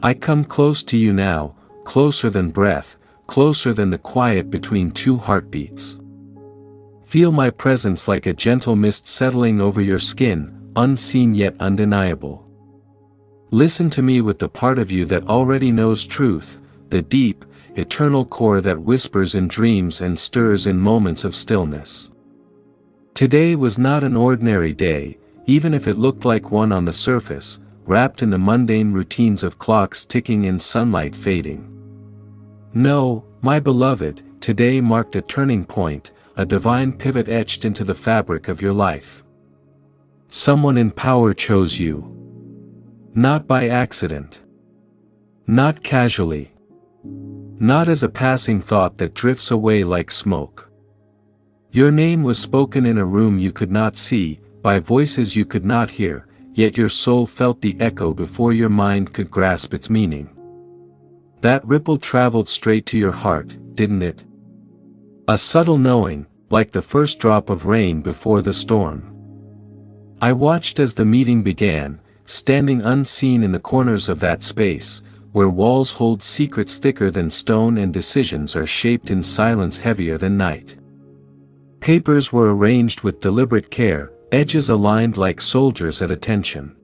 I come close to you now, closer than breath, closer than the quiet between two heartbeats. Feel my presence like a gentle mist settling over your skin, unseen yet undeniable. Listen to me with the part of you that already knows truth, the deep, eternal core that whispers in dreams and stirs in moments of stillness. Today was not an ordinary day, even if it looked like one on the surface, wrapped in the mundane routines of clocks ticking and sunlight fading. No, my beloved, today marked a turning point, a divine pivot etched into the fabric of your life. Someone in power chose you. Not by accident. Not casually. Not as a passing thought that drifts away like smoke. Your name was spoken in a room you could not see, by voices you could not hear, yet your soul felt the echo before your mind could grasp its meaning. That ripple traveled straight to your heart, didn't it? A subtle knowing, like the first drop of rain before the storm. I watched as the meeting began, standing unseen in the corners of that space, where walls hold secrets thicker than stone and decisions are shaped in silence heavier than night. Papers were arranged with deliberate care, edges aligned like soldiers at attention.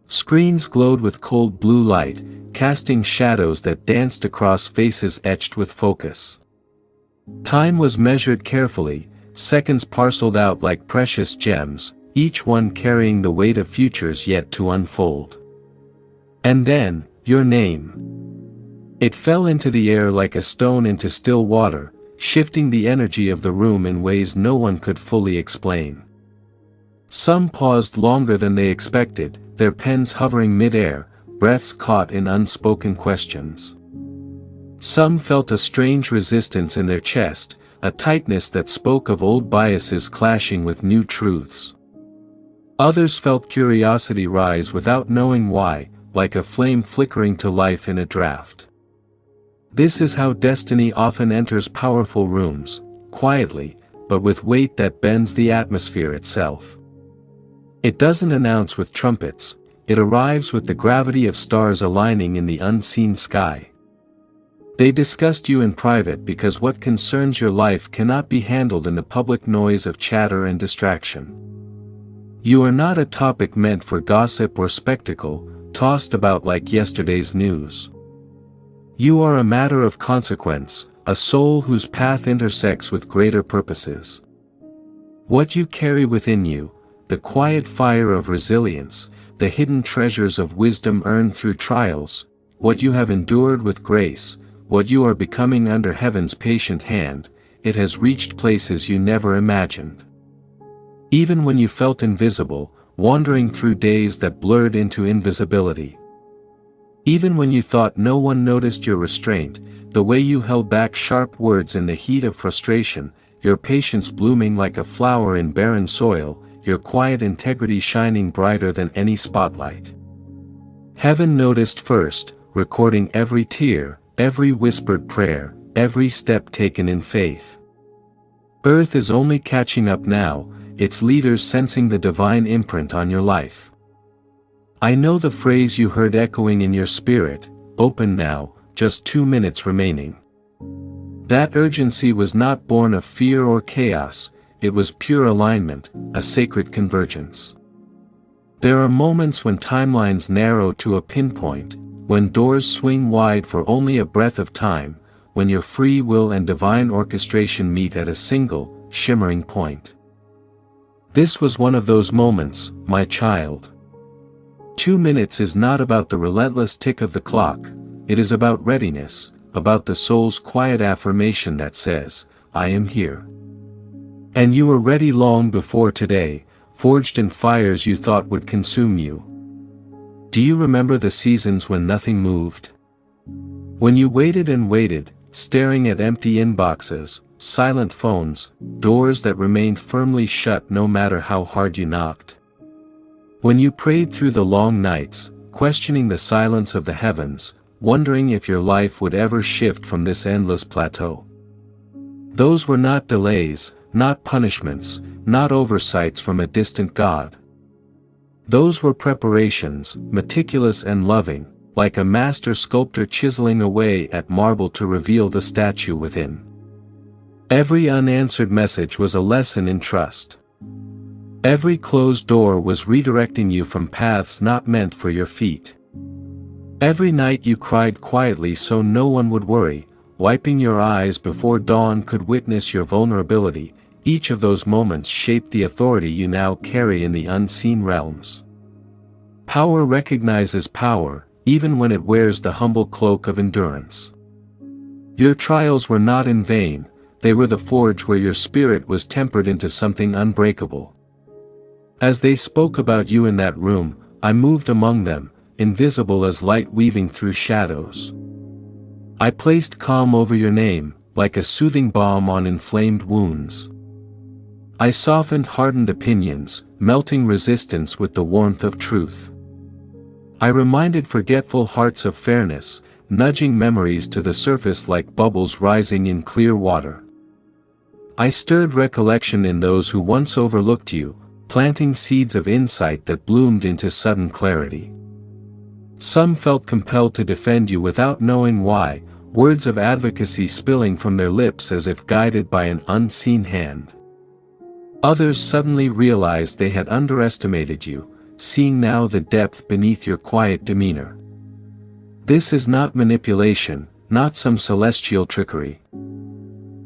Screens glowed with cold blue light, casting shadows that danced across faces etched with focus. Time was measured carefully, seconds parceled out like precious gems, each one carrying the weight of futures yet to unfold. And then, your name. It fell into the air like a stone into still water, shifting the energy of the room in ways no one could fully explain. Some paused longer than they expected, their pens hovering mid-air, breaths caught in unspoken questions. Some felt a strange resistance in their chest, a tightness that spoke of old biases clashing with new truths. Others felt curiosity rise without knowing why, like a flame flickering to life in a draft. This is how destiny often enters powerful rooms, quietly, but with weight that bends the atmosphere itself. It doesn't announce with trumpets, it arrives with the gravity of stars aligning in the unseen sky. They discussed you in private because what concerns your life cannot be handled in the public noise of chatter and distraction. You are not a topic meant for gossip or spectacle, tossed about like yesterday's news. You are a matter of consequence, a soul whose path intersects with greater purposes. What you carry within you, the quiet fire of resilience, the hidden treasures of wisdom earned through trials, what you have endured with grace, what you are becoming under heaven's patient hand, it has reached places you never imagined. Even when you felt invisible, wandering through days that blurred into invisibility. Even when you thought no one noticed your restraint, the way you held back sharp words in the heat of frustration, your patience blooming like a flower in barren soil, your quiet integrity shining brighter than any spotlight. Heaven noticed first, recording every tear, every whispered prayer, every step taken in faith. Earth is only catching up now, its leaders sensing the divine imprint on your life. I know the phrase you heard echoing in your spirit, open now, just 2 minutes remaining. That urgency was not born of fear or chaos, it was pure alignment, a sacred convergence. There are moments when timelines narrow to a pinpoint, when doors swing wide for only a breath of time, when your free will and divine orchestration meet at a single, shimmering point. This was one of those moments, my child. 2 minutes is not about the relentless tick of the clock, it is about readiness, about the soul's quiet affirmation that says, I am here. And you were ready long before today, forged in fires you thought would consume you. Do you remember the seasons when nothing moved? When you waited and waited, staring at empty inboxes, silent phones, doors that remained firmly shut no matter how hard you knocked. When you prayed through the long nights, questioning the silence of the heavens, wondering if your life would ever shift from this endless plateau. Those were not delays, not punishments, not oversights from a distant God. Those were preparations, meticulous and loving, like a master sculptor chiseling away at marble to reveal the statue within. Every unanswered message was a lesson in trust. Every closed door was redirecting you from paths not meant for your feet. Every night you cried quietly so no one would worry, wiping your eyes before dawn could witness your vulnerability. Each of those moments shaped the authority you now carry in the unseen realms. Power recognizes power, even when it wears the humble cloak of endurance. Your trials were not in vain, they were the forge where your spirit was tempered into something unbreakable. As they spoke about you in that room, I moved among them, invisible as light weaving through shadows. I placed calm over your name, like a soothing balm on inflamed wounds. I softened hardened opinions, melting resistance with the warmth of truth. I reminded forgetful hearts of fairness, nudging memories to the surface like bubbles rising in clear water. I stirred recollection in those who once overlooked you, planting seeds of insight that bloomed into sudden clarity. Some felt compelled to defend you without knowing why, words of advocacy spilling from their lips as if guided by an unseen hand. Others suddenly realized they had underestimated you, seeing now the depth beneath your quiet demeanor. This is not manipulation, not some celestial trickery.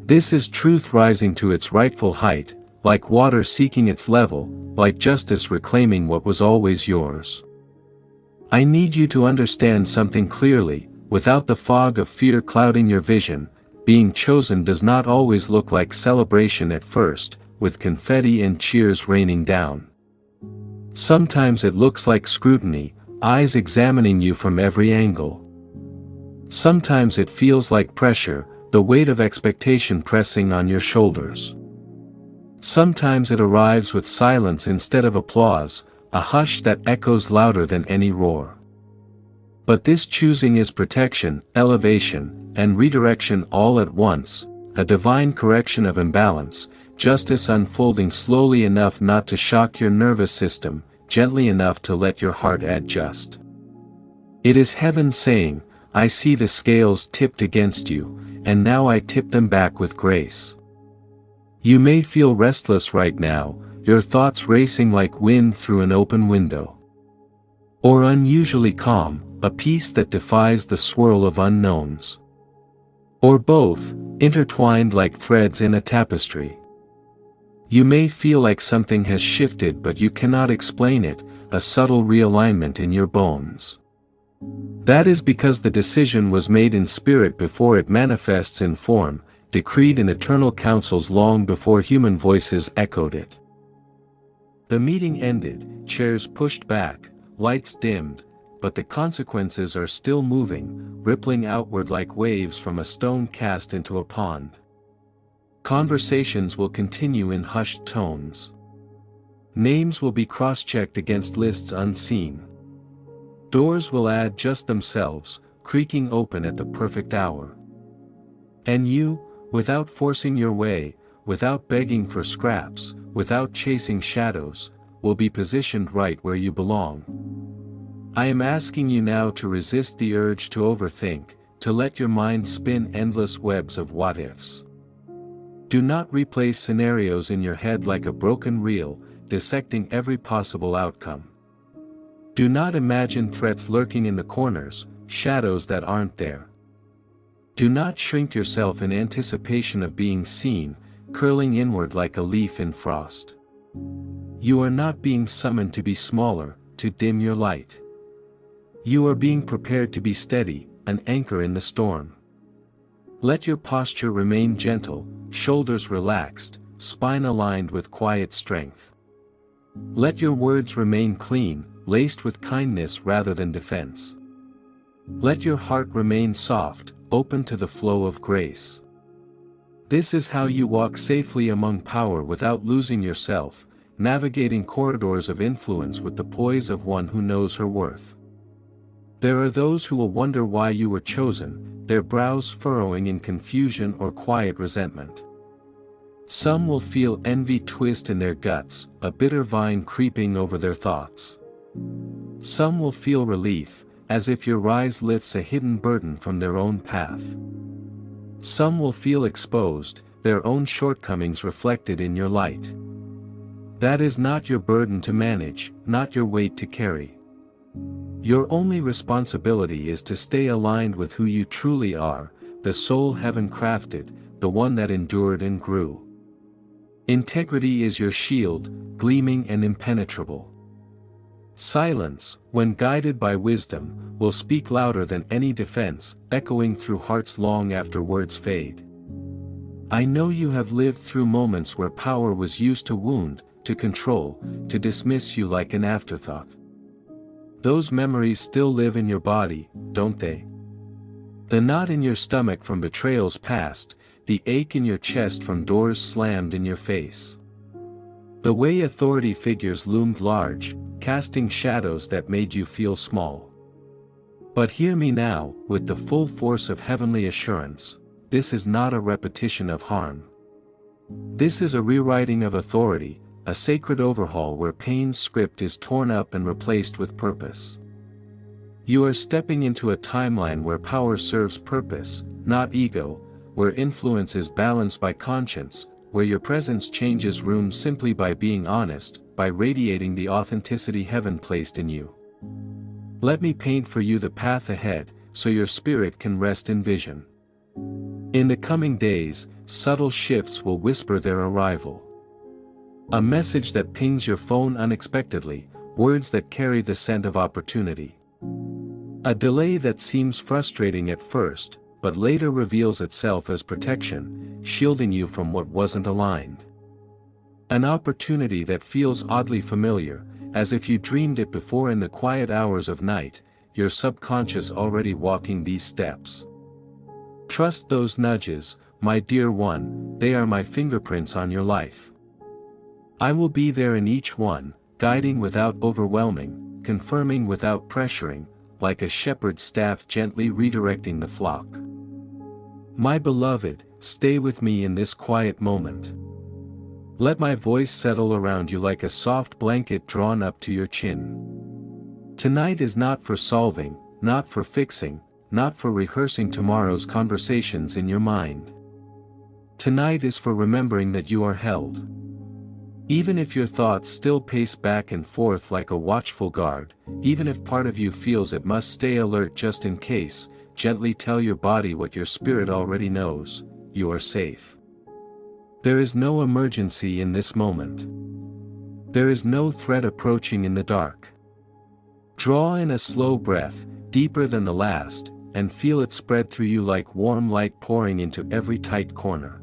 This is truth rising to its rightful height, like water seeking its level, like justice reclaiming what was always yours. I need you to understand something clearly, without the fog of fear clouding your vision. Being chosen does not always look like celebration at first, with confetti and cheers raining down. Sometimes it looks like scrutiny, eyes examining you from every angle. Sometimes it feels like pressure, the weight of expectation pressing on your shoulders. Sometimes it arrives with silence instead of applause, a hush that echoes louder than any roar. But this choosing is protection, elevation, and redirection all at once, a divine correction of imbalance, justice unfolding slowly enough not to shock your nervous system, gently enough to let your heart adjust. It is heaven saying, I see the scales tipped against you, and now I tip them back with grace. You may feel restless right now, your thoughts racing like wind through an open window. Or unusually calm, a peace that defies the swirl of unknowns. Or both, intertwined like threads in a tapestry. You may feel like something has shifted but you cannot explain it, a subtle realignment in your bones. That is because the decision was made in spirit before it manifests in form, decreed in eternal councils long before human voices echoed it. The meeting ended, chairs pushed back, lights dimmed, but the consequences are still moving, rippling outward like waves from a stone cast into a pond. Conversations will continue in hushed tones. Names will be cross-checked against lists unseen. Doors will adjust themselves, creaking open at the perfect hour. And you, without forcing your way, without begging for scraps, without chasing shadows, will be positioned right where you belong. I am asking you now to resist the urge to overthink, to let your mind spin endless webs of what-ifs. Do not replay scenarios in your head like a broken reel, dissecting every possible outcome. Do not imagine threats lurking in the corners, shadows that aren't there. Do not shrink yourself in anticipation of being seen, curling inward like a leaf in frost. You are not being summoned to be smaller, to dim your light. You are being prepared to be steady, an anchor in the storm. Let your posture remain gentle, shoulders relaxed, spine aligned with quiet strength. Let your words remain clean, laced with kindness rather than defense. Let your heart remain soft, open to the flow of grace. This is how you walk safely among power without losing yourself, navigating corridors of influence with the poise of one who knows her worth. There are those who will wonder why you were chosen, their brows furrowing in confusion or quiet resentment. Some will feel envy twist in their guts, a bitter vine creeping over their thoughts. Some will feel relief, as if your rise lifts a hidden burden from their own path. Some will feel exposed, their own shortcomings reflected in your light. That is not your burden to manage, not your weight to carry. Your only responsibility is to stay aligned with who you truly are, the soul heaven crafted, the one that endured and grew. Integrity is your shield, gleaming and impenetrable. Silence, when guided by wisdom, will speak louder than any defense, echoing through hearts long after words fade. I know you have lived through moments where power was used to wound, to control, to dismiss you like an afterthought. Those memories still live in your body, don't they? The knot in your stomach from betrayals past, the ache in your chest from doors slammed in your face. The way authority figures loomed large, casting shadows that made you feel small. But hear me now, with the full force of heavenly assurance, this is not a repetition of harm. This is a rewriting of authority, a sacred overhaul where pain's script is torn up and replaced with purpose. You are stepping into a timeline where power serves purpose, not ego, where influence is balanced by conscience, where your presence changes rooms simply by being honest, by radiating the authenticity heaven placed in you. Let me paint for you the path ahead, so your spirit can rest in vision. In the coming days, subtle shifts will whisper their arrival. A message that pings your phone unexpectedly, words that carry the scent of opportunity. A delay that seems frustrating at first, but later reveals itself as protection, shielding you from what wasn't aligned. An opportunity that feels oddly familiar, as if you dreamed it before in the quiet hours of night, your subconscious already walking these steps. Trust those nudges, my dear one, they are my fingerprints on your life. I will be there in each one, guiding without overwhelming, confirming without pressuring, like a shepherd's staff gently redirecting the flock. My beloved, stay with me in this quiet moment. Let my voice settle around you like a soft blanket drawn up to your chin. Tonight is not for solving, not for fixing, not for rehearsing tomorrow's conversations in your mind. Tonight is for remembering that you are held. Even if your thoughts still pace back and forth like a watchful guard, even if part of you feels it must stay alert just in case, gently tell your body what your spirit already knows: you are safe. There is no emergency in this moment. There is no threat approaching in the dark. Draw in a slow breath, deeper than the last, and feel it spread through you like warm light pouring into every tight corner.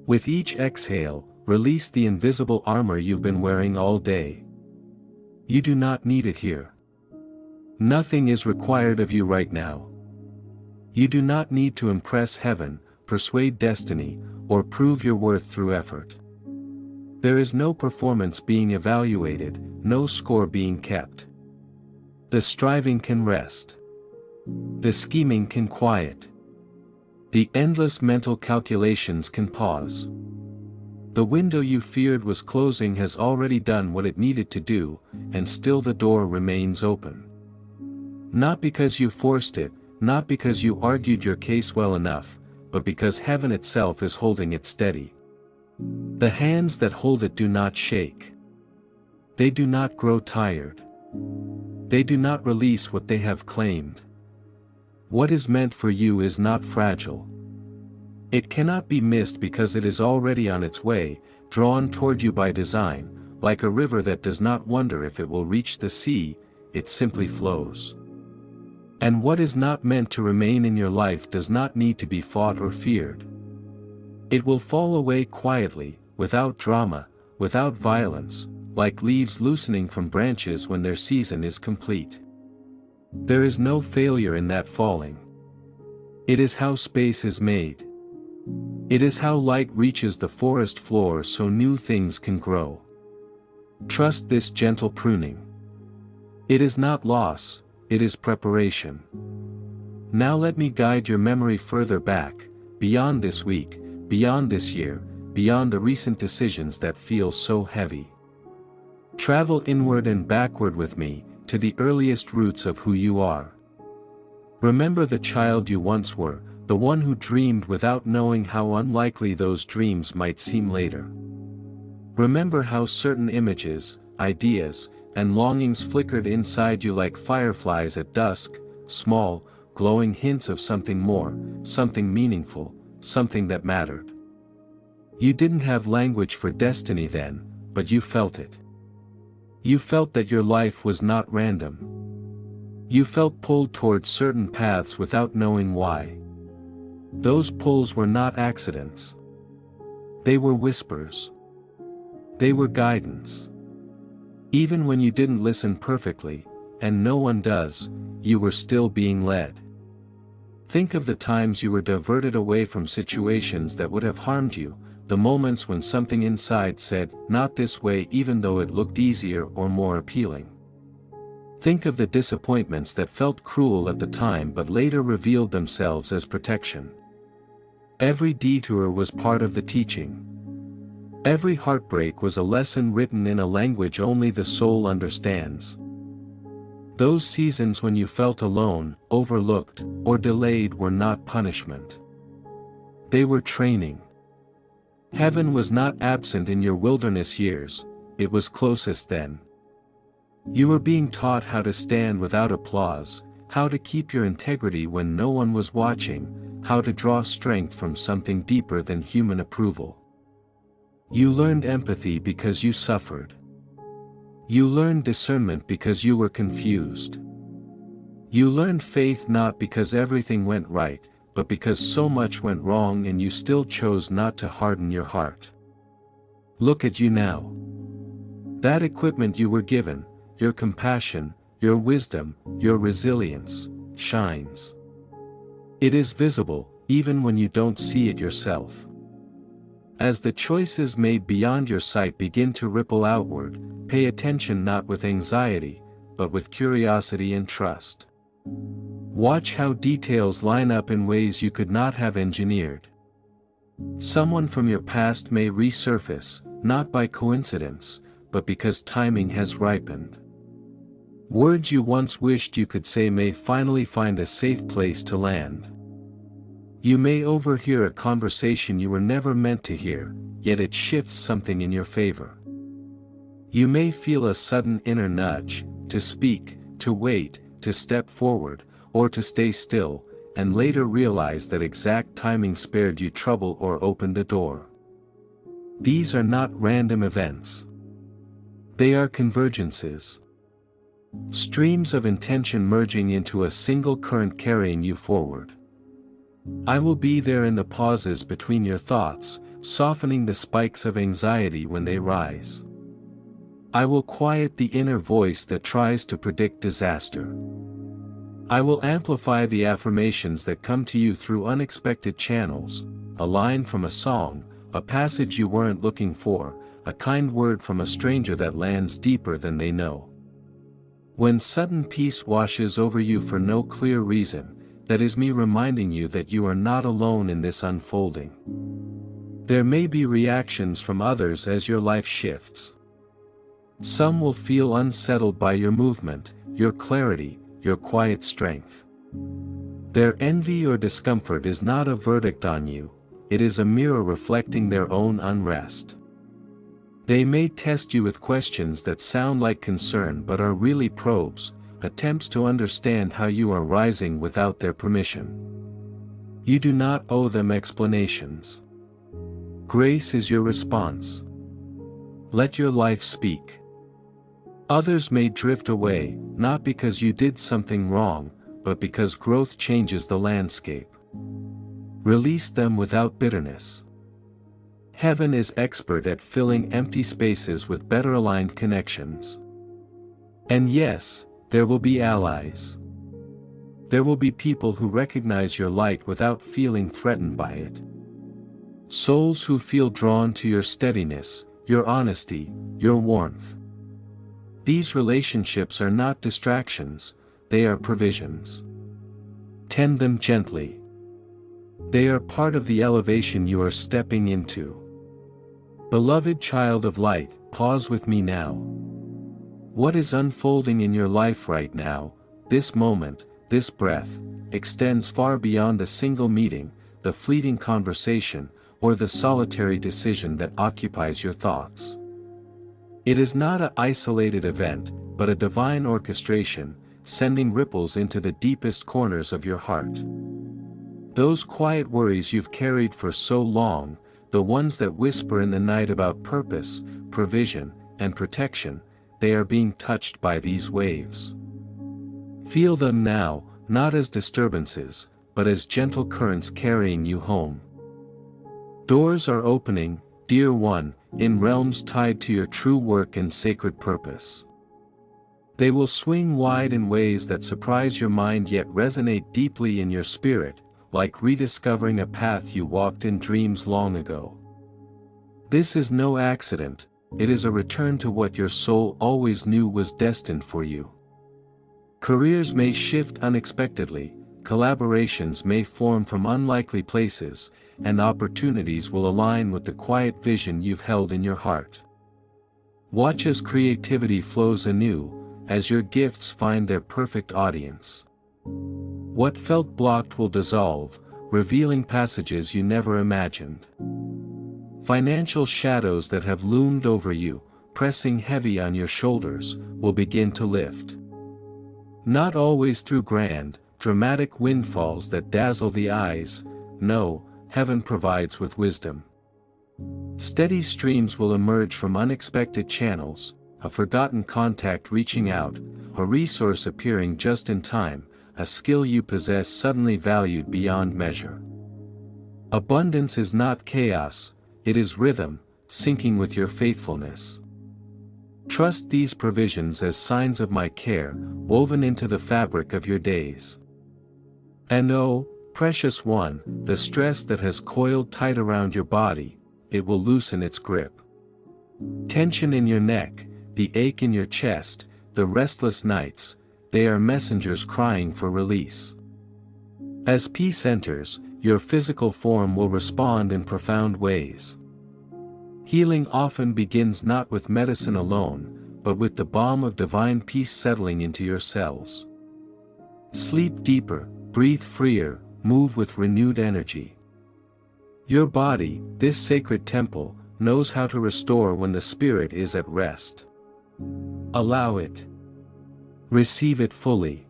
With each exhale, release the invisible armor you've been wearing all day. You do not need it here. Nothing is required of you right now. You do not need to impress heaven, persuade destiny, or prove your worth through effort. There is no performance being evaluated, no score being kept. The striving can rest. The scheming can quiet. The endless mental calculations can pause. The window you feared was closing has already done what it needed to do, and still the door remains open. Not because you forced it, not because you argued your case well enough, but because heaven itself is holding it steady. The hands that hold it do not shake. They do not grow tired. They do not release what they have claimed. What is meant for you is not fragile. It cannot be missed because it is already on its way, drawn toward you by design, like a river that does not wonder if it will reach the sea, it simply flows. And what is not meant to remain in your life does not need to be fought or feared. It will fall away quietly, without drama, without violence, like leaves loosening from branches when their season is complete. There is no failure in that falling. It is how space is made. It is how light reaches the forest floor so new things can grow. Trust this gentle pruning. It is not loss, it is preparation. Now let me guide your memory further back, beyond this week, beyond this year, beyond the recent decisions that feel so heavy. Travel inward and backward with me, to the earliest roots of who you are. Remember the child you once were, the one who dreamed without knowing how unlikely those dreams might seem later. Remember how certain images, ideas, and longings flickered inside you like fireflies at dusk, small, glowing hints of something more, something meaningful, something that mattered. You didn't have language for destiny then, but you felt it. You felt that your life was not random. You felt pulled towards certain paths without knowing why. Those pulls were not accidents. They were whispers. They were guidance. Even when you didn't listen perfectly, and no one does, you were still being led. Think of the times you were diverted away from situations that would have harmed you, the moments when something inside said, "Not this way," even though it looked easier or more appealing. Think of the disappointments that felt cruel at the time but later revealed themselves as protection. Every detour was part of the teaching. Every heartbreak was a lesson written in a language only the soul understands. Those seasons when you felt alone, overlooked, or delayed were not punishment. They were training. Heaven was not absent in your wilderness years, it was closest then. You were being taught how to stand without applause, how to keep your integrity when no one was watching, how to draw strength from something deeper than human approval. You learned empathy because you suffered. You learned discernment because you were confused. You learned faith not because everything went right, but because so much went wrong and you still chose not to harden your heart. Look at you now. That equipment you were given, your compassion, your wisdom, your resilience, shines. It is visible, even when you don't see it yourself. As the choices made beyond your sight begin to ripple outward, pay attention not with anxiety, but with curiosity and trust. Watch how details line up in ways you could not have engineered. Someone from your past may resurface, not by coincidence, but because timing has ripened. Words you once wished you could say may finally find a safe place to land. You may overhear a conversation you were never meant to hear, yet it shifts something in your favor. You may feel a sudden inner nudge, to speak, to wait, to step forward, or to stay still, and later realize that exact timing spared you trouble or opened a door. These are not random events. They are convergences. Streams of intention merging into a single current carrying you forward. I will be there in the pauses between your thoughts, softening the spikes of anxiety when they rise. I will quiet the inner voice that tries to predict disaster. I will amplify the affirmations that come to you through unexpected channels, a line from a song, a passage you weren't looking for, a kind word from a stranger that lands deeper than they know. When sudden peace washes over you for no clear reason, that is me reminding you that you are not alone in this unfolding. There may be reactions from others as your life shifts. Some will feel unsettled by your movement, your clarity, your quiet strength. Their envy or discomfort is not a verdict on you, it is a mirror reflecting their own unrest. They may test you with questions that sound like concern but are really probes, attempts to understand how you are rising without their permission. You do not owe them explanations. Grace is your response. Let your life speak. Others may drift away, not because you did something wrong, but because growth changes the landscape. Release them without bitterness. Heaven is expert at filling empty spaces with better aligned connections. And yes, there will be allies. There will be people who recognize your light without feeling threatened by it. Souls who feel drawn to your steadiness, your honesty, your warmth. These relationships are not distractions, they are provisions. Tend them gently. They are part of the elevation you are stepping into. Beloved child of light, pause with me now. What is unfolding in your life right now, this moment, this breath, extends far beyond a single meeting, the fleeting conversation, or the solitary decision that occupies your thoughts. It is not an isolated event, but a divine orchestration, sending ripples into the deepest corners of your heart. Those quiet worries you've carried for so long, the ones that whisper in the night about purpose, provision, and protection, they are being touched by these waves. Feel them now, not as disturbances, but as gentle currents carrying you home. Doors are opening, dear one, in realms tied to your true work and sacred purpose. They will swing wide in ways that surprise your mind yet resonate deeply in your spirit, like rediscovering a path you walked in dreams long ago. This is no accident, it is a return to what your soul always knew was destined for you. Careers may shift unexpectedly, collaborations may form from unlikely places, and opportunities will align with the quiet vision you've held in your heart. Watch as creativity flows anew, as your gifts find their perfect audience. What felt blocked will dissolve, revealing passages you never imagined. Financial shadows that have loomed over you, pressing heavy on your shoulders, will begin to lift. Not always through grand, dramatic windfalls that dazzle the eyes, no, heaven provides with wisdom. Steady streams will emerge from unexpected channels, a forgotten contact reaching out, a resource appearing just in time, a skill you possess suddenly valued beyond measure. Abundance is not chaos, it is rhythm, syncing with your faithfulness. Trust these provisions as signs of my care, woven into the fabric of your days. And oh, precious one, the stress that has coiled tight around your body, it will loosen its grip. Tension in your neck, the ache in your chest, the restless nights, they are messengers crying for release. As peace enters, your physical form will respond in profound ways. Healing often begins not with medicine alone, but with the balm of divine peace settling into your cells. Sleep deeper, breathe freer, move with renewed energy. Your body, this sacred temple, knows how to restore when the spirit is at rest. Allow it. Receive it fully.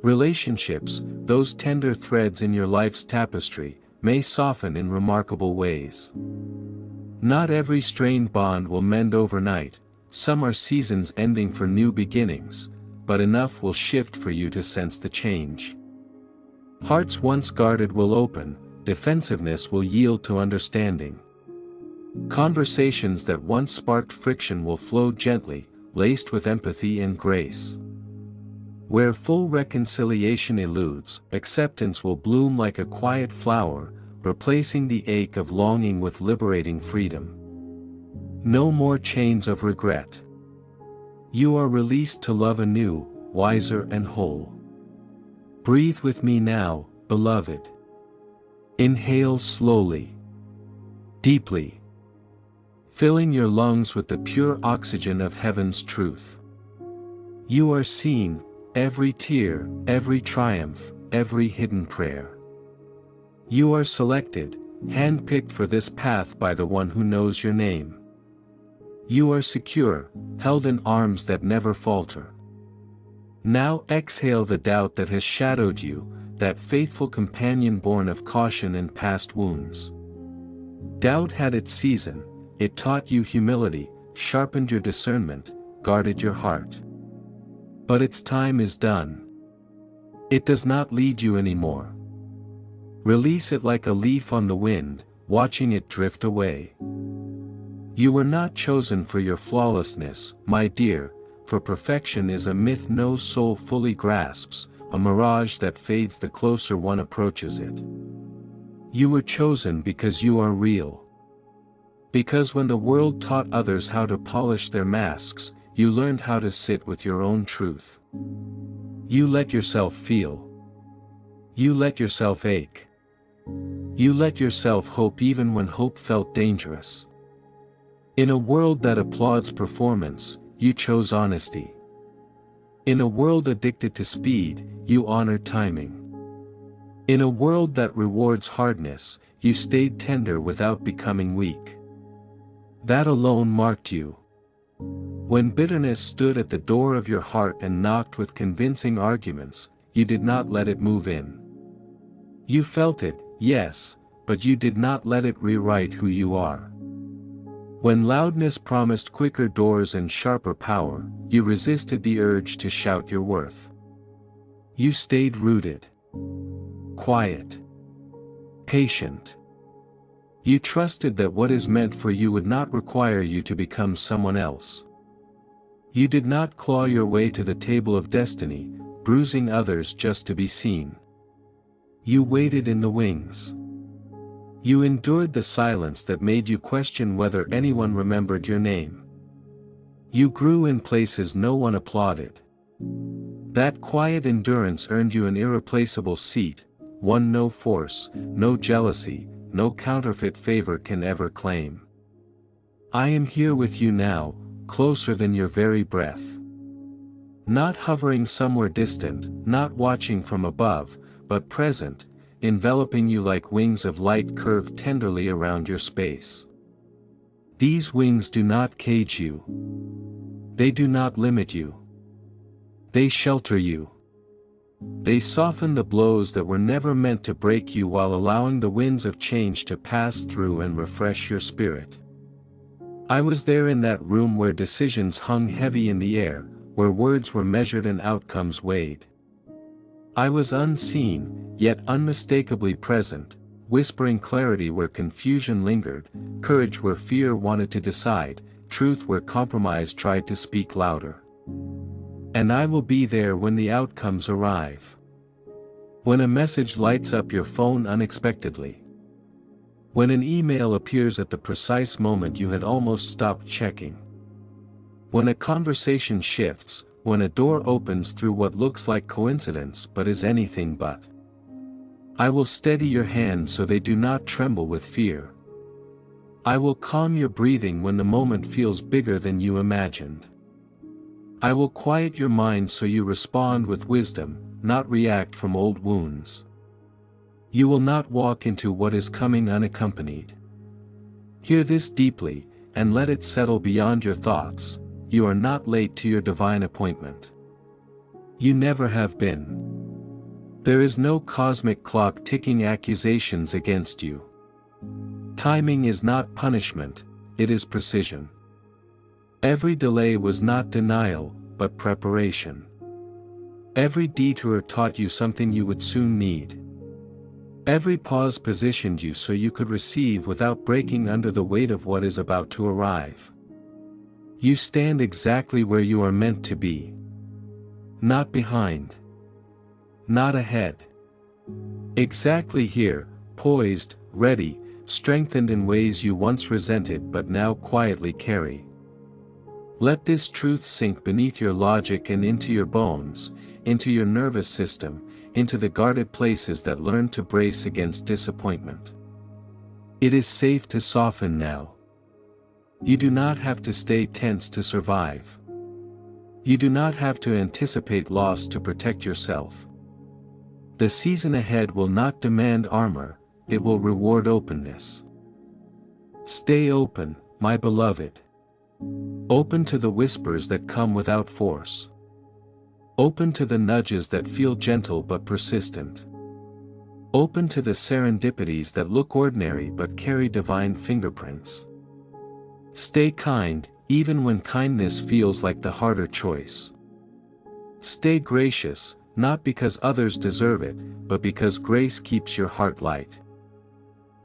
Relationships, those tender threads in your life's tapestry, may soften in remarkable ways. Not every strained bond will mend overnight, some are seasons ending for new beginnings, but enough will shift for you to sense the change. Hearts once guarded will open, defensiveness will yield to understanding. Conversations that once sparked friction will flow gently, laced with empathy and grace. Where full reconciliation eludes, acceptance will bloom like a quiet flower, replacing the ache of longing with liberating freedom. No more chains of regret. You are released to love anew, wiser and whole. Breathe with me now, beloved. Inhale slowly, deeply, filling your lungs with the pure oxygen of heaven's truth. You are seen, every tear, every triumph, every hidden prayer. You are selected, handpicked for this path by the one who knows your name. You are secure, held in arms that never falter. Now exhale the doubt that has shadowed you, that faithful companion born of caution and past wounds. Doubt had its season, it taught you humility, sharpened your discernment, guarded your heart. But its time is done. It does not lead you anymore. Release it like a leaf on the wind, watching it drift away. You were not chosen for your flawlessness, my dear, for perfection is a myth no soul fully grasps, a mirage that fades the closer one approaches it. You were chosen because you are real. Because when the world taught others how to polish their masks, you learned how to sit with your own truth. You let yourself feel. You let yourself ache. You let yourself hope even when hope felt dangerous. In a world that applauds performance, you chose honesty. In a world addicted to speed, you honored timing. In a world that rewards hardness, you stayed tender without becoming weak. That alone marked you. When bitterness stood at the door of your heart and knocked with convincing arguments, you did not let it move in. You felt it, yes, but you did not let it rewrite who you are. When loudness promised quicker doors and sharper power, you resisted the urge to shout your worth. You stayed rooted, quiet, patient. You trusted that what is meant for you would not require you to become someone else. You did not claw your way to the table of destiny, bruising others just to be seen. You waited in the wings. You endured the silence that made you question whether anyone remembered your name. You grew in places no one applauded. That quiet endurance earned you an irreplaceable seat, one no force, no jealousy, no counterfeit favor can ever claim. I am here with you now, closer than your very breath. Not hovering somewhere distant, not watching from above, but present, enveloping you like wings of light curved tenderly around your space. These wings do not cage you. They do not limit you. They shelter you. They soften the blows that were never meant to break you while allowing the winds of change to pass through and refresh your spirit. I was there in that room where decisions hung heavy in the air, where words were measured and outcomes weighed. I was unseen, yet unmistakably present, whispering clarity where confusion lingered, courage where fear wanted to decide, truth where compromise tried to speak louder. And I will be there when the outcomes arrive. When a message lights up your phone unexpectedly. When an email appears at the precise moment you had almost stopped checking. When a conversation shifts, when a door opens through what looks like coincidence but is anything but. I will steady your hands so they do not tremble with fear. I will calm your breathing when the moment feels bigger than you imagined. I will quiet your mind so you respond with wisdom, not react from old wounds. You will not walk into what is coming unaccompanied. Hear this deeply, and let it settle beyond your thoughts. You are not late to your divine appointment. You never have been. There is no cosmic clock ticking accusations against you. Timing is not punishment, it is precision. Every delay was not denial, but preparation. Every detour taught you something you would soon need. Every pause positioned you so you could receive without breaking under the weight of what is about to arrive. You stand exactly where you are meant to be. Not behind. Not ahead. Exactly here, poised, ready, strengthened in ways you once resented but now quietly carry. Let this truth sink beneath your logic and into your bones, into your nervous system, into the guarded places that learn to brace against disappointment. It is safe to soften now. You do not have to stay tense to survive. You do not have to anticipate loss to protect yourself. The season ahead will not demand armor, it will reward openness. Stay open, my beloved. Open to the whispers that come without force. Open to the nudges that feel gentle but persistent. Open to the serendipities that look ordinary but carry divine fingerprints. Stay kind, even when kindness feels like the harder choice. Stay gracious, not because others deserve it, but because grace keeps your heart light.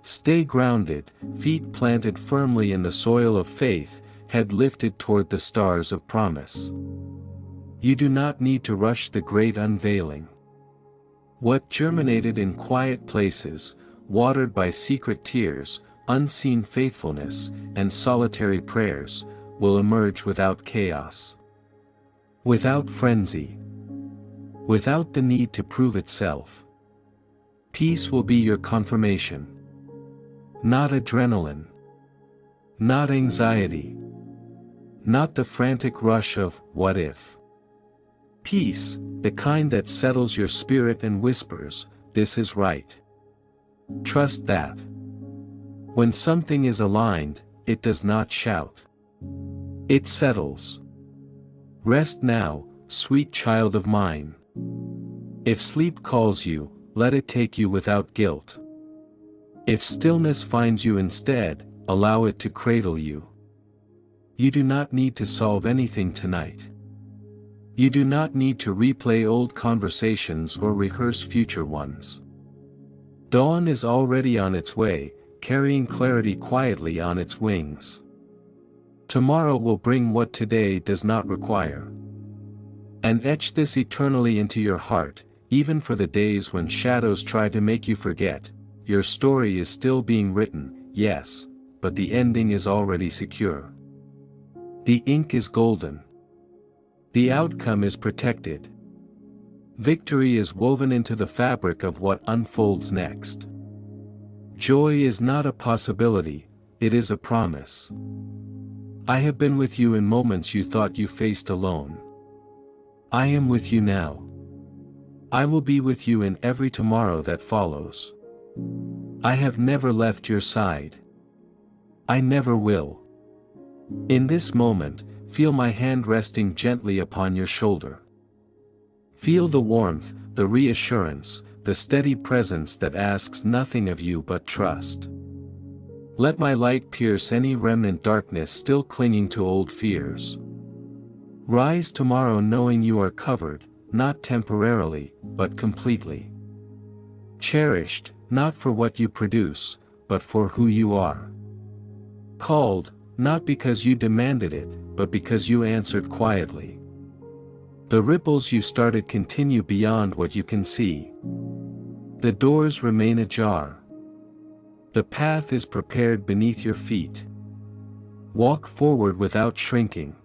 Stay grounded, feet planted firmly in the soil of faith, head lifted toward the stars of promise. You do not need to rush the great unveiling. What germinated in quiet places, watered by secret tears, unseen faithfulness, and solitary prayers, will emerge without chaos. Without frenzy. Without the need to prove itself. Peace will be your confirmation. Not adrenaline. Not anxiety. not the frantic rush of, what if? Peace, the kind that settles your spirit and whispers, this is right. Trust that. When something is aligned, it does not shout. It settles. Rest now, sweet child of mine. If sleep calls you, let it take you without guilt. If stillness finds you instead, allow it to cradle you. You do not need to solve anything tonight. You do not need to replay old conversations or rehearse future ones. Dawn is already on its way, carrying clarity quietly on its wings. Tomorrow will bring what today does not require. And etch this eternally into your heart, even for the days when shadows try to make you forget. Your story is still being written, yes, but the ending is already secure. The ink is golden. The outcome is protected. Victory is woven into the fabric of what unfolds next. Joy is not a possibility, it is a promise. I have been with you in moments you thought you faced alone. I am with you now. I will be with you in every tomorrow that follows. I have never left your side. I never will. In this moment, feel my hand resting gently upon your shoulder. Feel the warmth, the reassurance, the steady presence that asks nothing of you but trust. Let my light pierce any remnant darkness still clinging to old fears. Rise tomorrow knowing you are covered, not temporarily, but completely. Cherished, not for what you produce, but for who you are. Called, not because you demanded it, but because you answered quietly. The ripples you started continue beyond what you can see. The doors remain ajar. The path is prepared beneath your feet. Walk forward without shrinking.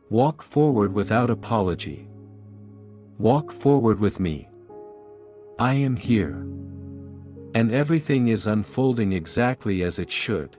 Walk forward without apology. Walk forward with me. I am here. And everything is unfolding exactly as it should.